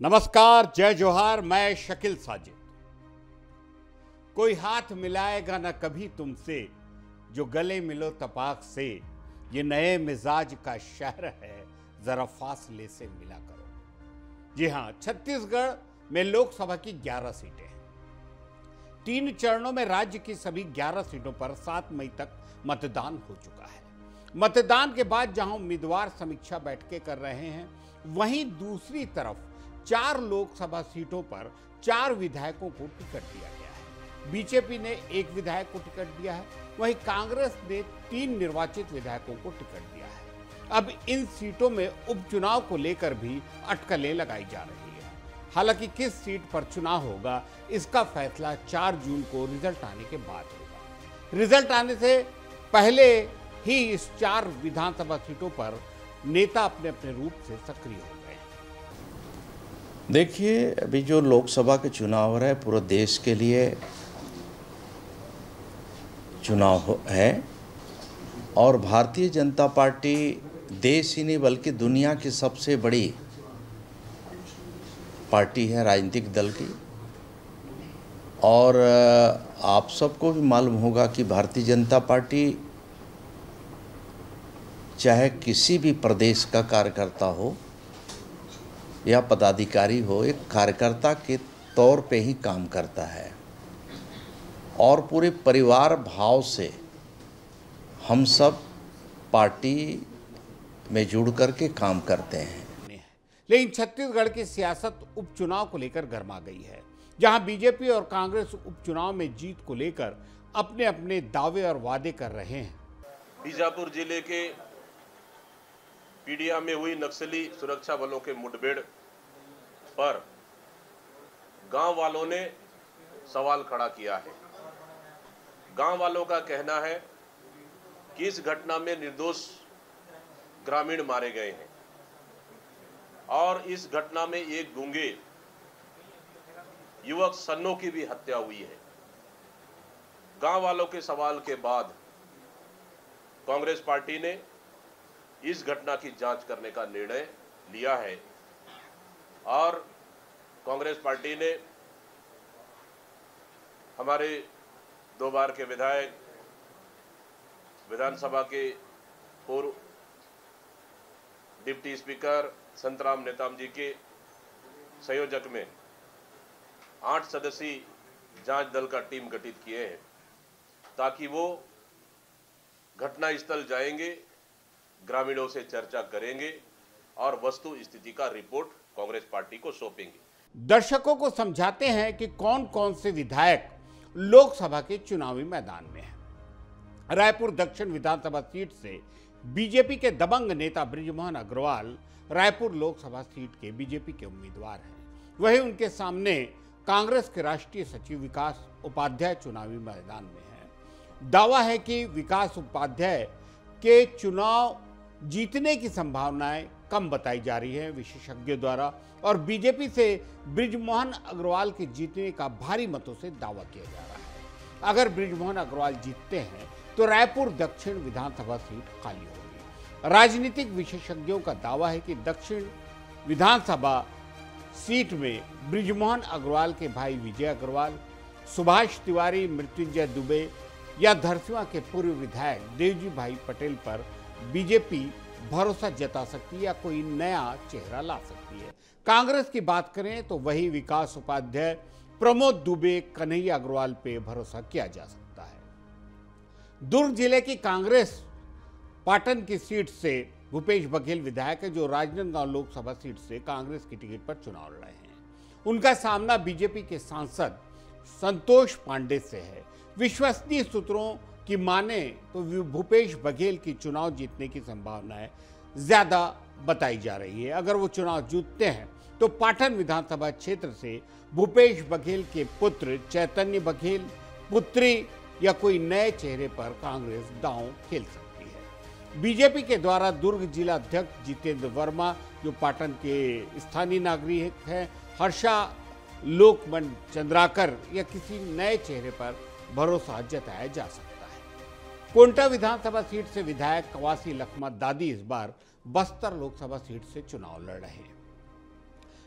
नमस्कार, जय जोहार। मैं शकील साजिद। कोई हाथ मिलाएगा न कभी तुमसे, जो गले मिलो तपाक से। ये नए मिजाज का शहर है, जरा फासले से मिला करो। जी हां, छत्तीसगढ़ में लोकसभा की 11 सीटें हैं। 3 चरणों में राज्य की सभी 11 सीटों पर 7 मई तक मतदान हो चुका है। मतदान के बाद जहां उम्मीदवार समीक्षा बैठकें कर रहे हैं, वहीं दूसरी तरफ 4 लोकसभा सीटों पर 4 विधायकों को टिकट दिया गया है। बीजेपी ने 1 विधायक को टिकट दिया है, वहीं कांग्रेस ने 3 निर्वाचित विधायकों को टिकट दिया है। अब इन सीटों में उपचुनाव को लेकर भी अटकलें लगाई जा रही है। हालांकि किस सीट पर चुनाव होगा, इसका फैसला 4 जून को रिजल्ट आने के बाद होगा। रिजल्ट आने से पहले ही इस 4 विधानसभा सीटों पर नेता अपने अपने रूप से सक्रिय हो गए। देखिए, अभी जो लोकसभा के चुनाव हो रहा है, पूरे देश के लिए चुनाव है और भारतीय जनता पार्टी देश ही नहीं बल्कि दुनिया की सबसे बड़ी पार्टी है राजनीतिक दल की। और आप सबको भी मालूम होगा कि भारतीय जनता पार्टी चाहे किसी भी प्रदेश का कार्यकर्ता हो या पदाधिकारी हो, एक कार्यकर्ता के तौर पे ही काम करता है और पूरे परिवार भाव से हम सब पार्टी में जुड़ करके काम करते हैं। लेकिन छत्तीसगढ़ की सियासत उपचुनाव को लेकर गर्मा गई है, जहां बीजेपी और कांग्रेस उपचुनाव में जीत को लेकर अपने अपने दावे और वादे कर रहे हैं। बीजापुर जिले के पीडिया में हुई नक्सली सुरक्षा बलों के मुठभेड़ पर गांव वालों ने सवाल खड़ा किया है। गांव वालों का कहना है कि इस घटना में निर्दोष ग्रामीण मारे गए हैं और इस घटना में एक गूंगे युवक सन्नो की भी हत्या हुई है। गांव वालों के सवाल के बाद कांग्रेस पार्टी ने इस घटना की जांच करने का निर्णय लिया है और कांग्रेस पार्टी ने हमारे 2 बार के विधायक, विधानसभा के पूर्व डिप्टी स्पीकर संतराम नेताम जी के संयोजक में 8 सदस्यीय जांच दल का टीम गठित किए हैं, ताकि वो घटनास्थल जाएंगे, ग्रामीणों से चर्चा करेंगे और वस्तु स्थिति का रिपोर्ट कांग्रेस पार्टी को सौंपेंगे। दर्शकों को समझाते हैं कि कौन कौन से विधायक लोकसभा के चुनावी मैदान में हैं। रायपुर दक्षिण विधानसभा सीट से बीजेपी के दबंग नेता बृजमोहन अग्रवाल रायपुर लोकसभा सीट के बीजेपी के उम्मीदवार हैं। वहीं उनके सामने कांग्रेस के राष्ट्रीय सचिव विकास उपाध्याय चुनावी मैदान में हैं। दावा है कि विकास उपाध्याय के चुनाव जीतने की संभावनाएं कम बताई जा रही है विशेषज्ञों द्वारा, और बीजेपी से बृजमोहन अग्रवाल के जीतने का भारी मतों से दावा किया जा रहा है। अगर बृजमोहन अग्रवाल जीतते हैं तो रायपुर दक्षिण विधानसभा सीट खाली होगी। राजनीतिक विशेषज्ञों का दावा है कि दक्षिण विधानसभा सीट में बृजमोहन अग्रवाल के भाई विजय अग्रवाल, सुभाष तिवारी, मृत्युंजय दुबे या धरसींवा के पूर्व विधायक देवजी भाई पटेल पर बीजेपी भरोसा जता सकती है या कोई नया चेहरा ला सकती है। कांग्रेस की बात करें तो वही विकास उपाध्याय, प्रमोद दुबे, कन्हैया अग्रवाल पे भरोसा किया जा सकता है। दुर्ग जिले की कांग्रेस पाटन की सीट से भूपेश बघेल विधायक है, जो राजनांदगांव लोकसभा सीट से कांग्रेस की टिकट पर चुनाव लड़ रहे हैं। उनका सामना बीजेपी के सांसद संतोष पांडे से है। विश्वसनीय सूत्रों की माने तो भूपेश बघेल की चुनाव जीतने की संभावनाएं ज्यादा बताई जा रही है। अगर वो चुनाव जीतते हैं तो पाटन विधानसभा क्षेत्र से भूपेश बघेल के पुत्र चैतन्य बघेल, पुत्री या कोई नए चेहरे पर कांग्रेस दांव खेल सकती है। बीजेपी के द्वारा दुर्ग जिला अध्यक्ष जितेंद्र वर्मा, जो पाटन के स्थानीय नागरिक हैं, हर्षा लोकमन चंद्राकर या किसी नए चेहरे पर भरोसा जताया जा सकता है। कोंटा विधानसभा सीट से विधायक कवासी लखमा दादी इस बार बस्तर लोकसभा सीट से चुनाव लड़ रहे हैं।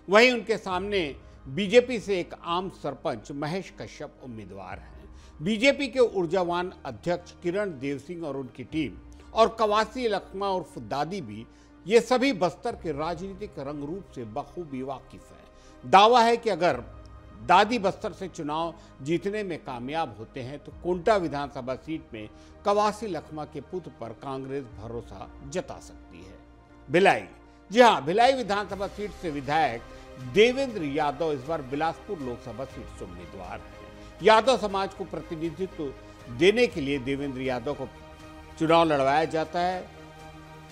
वहीं उनके सामने बीजेपी से एक आम सरपंच महेश कश्यप उम्मीदवार हैं। बीजेपी के ऊर्जावान अध्यक्ष किरण देव सिंह और उनकी टीम और कवासी लखमा उर्फ दादी भी, ये सभी बस्तर के राजनीतिक रंग रूप से बखूबी वाकिफ हैं। दावा है कि अगर दादी बस्तर से चुनाव जीतने में कामयाब होते हैं तो कोंटा विधानसभा सीट में कवासी लखमा के पुत्र पर कांग्रेस भरोसा जता सकती है। भिलाई, जी हां, भिलाई विधानसभा सीट से विधायक देवेंद्र यादव इस बार बिलासपुर लोकसभा सीट से उम्मीदवार हैं। यादव समाज को प्रतिनिधित्व देने के लिए देवेंद्र यादव को चुनाव लड़वाया जाता है।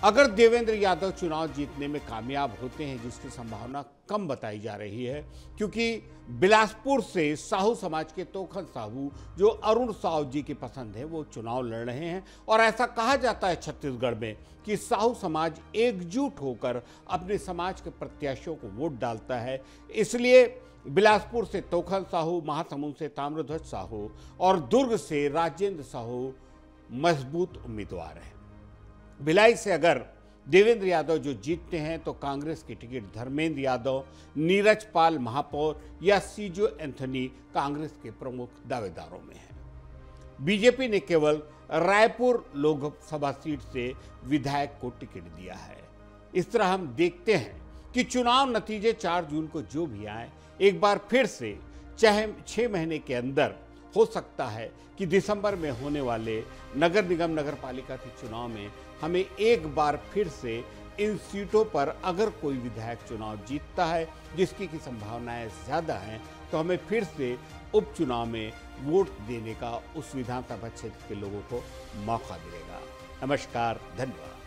अगर देवेंद्र यादव चुनाव जीतने में कामयाब होते हैं, जिसकी संभावना कम बताई जा रही है, क्योंकि बिलासपुर से साहू समाज के तोखन साहू, जो अरुण साहू जी की पसंद है, वो चुनाव लड़ रहे हैं। और ऐसा कहा जाता है छत्तीसगढ़ में कि साहू समाज एकजुट होकर अपने समाज के प्रत्याशियों को वोट डालता है। इसलिए बिलासपुर से तोखन साहू, महासमुंद से ताम्रध्वज साहू और दुर्ग से राजेंद्र साहू मजबूत उम्मीदवार हैं। भिलाई से अगर देवेंद्र यादव जो जीतते हैं तो कांग्रेस की टिकट धर्मेंद्र यादव, नीरज पाल महापौर या सीजो एंथनी कांग्रेस के प्रमुख दावेदारों में हैं। बीजेपी ने केवल रायपुर लोकसभा सीट से विधायक को टिकट दिया है। इस तरह हम देखते हैं कि चुनाव नतीजे 4 जून को जो भी आए, एक बार फिर से चाहे 6 महीने के अंदर हो सकता है कि दिसंबर में होने वाले नगर निगम नगर पालिका के चुनाव में हमें एक बार फिर से इन सीटों पर अगर कोई विधायक चुनाव जीतता है, जिसकी की संभावनाएं ज़्यादा हैं, तो हमें फिर से उपचुनाव में वोट देने का उस विधानसभा क्षेत्र के लोगों को मौका मिलेगा। नमस्कार, धन्यवाद।